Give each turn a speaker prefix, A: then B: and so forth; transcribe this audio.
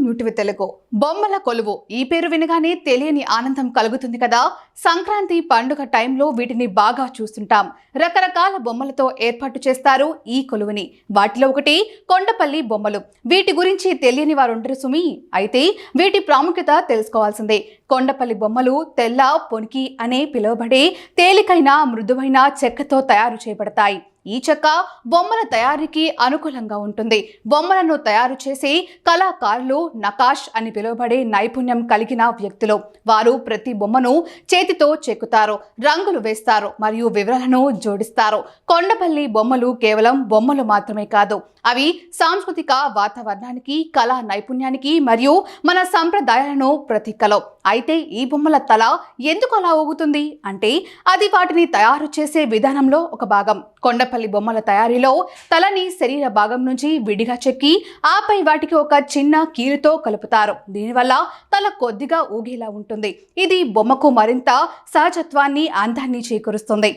A: New TV Telugu బొమ్మల కొలువు ఈ పేరు వినగానే తెలియని ఆనందం కలుగుతుంది కదా. సంక్రాంతి పండుగ టైంలో వీటిని బాగా చూస్తుంటాం. రకరకాల బొమ్మలతో ఏర్పాటు చేస్తారు ఈ కొలువుని. వాటిలో ఒకటి కొండపల్లి బొమ్మలు. వీటి గురించి తెలియని వారు ఉండరు సుమి. అయితే వీటి ప్రాముఖ్యత తెలుసుకోవాల్సిందే. కొండపల్లి బొమ్మలు తెల్ల పొనికి అనే పిలువబడే తేలికైన మృదువైన చెక్కతో తయారు చేయబడతాయి. ఈ చెక్క బొమ్మల తయారీకి అనుకూలంగా ఉంటుంది. బొమ్మలను తయారు చేసి కళాకారులు నకాష్ అని పిలువబడే నైపుణ్యం కలిగిన వ్యక్తులు. వారు ప్రతి బొమ్మను చేతితో చెక్కుతారు, రంగులు వేస్తారు మరియు వివరాలను జోడిస్తారు. కొండపల్లి బొమ్మలు కేవలం బొమ్మలు మాత్రమే కాదు, అవి సాంస్కృతిక వాతావరణానికి, కళా నైపుణ్యానికి మరియు మన సంప్రదాయాలను ప్రతీకలు. అయితే ఈ బొమ్మల తల ఎందుకు అలా ఊగుతుంది అంటే అది వాటిని తయారు చేసే విధానంలో ఒక భాగం. కొండపల్లి బొమ్మల తయారీలో తలని శరీర భాగం నుంచి విడిగా చెక్కి ఆపై వాటికి ఒక చిన్న కీలుతో కలుపుతారు. దీనివల్ల తల కొద్దిగా ఊగేలా ఉంటుంది. ఇది బొమ్మకు మరింత సహజత్వాన్ని, అందాన్ని చేకూరుస్తుంది.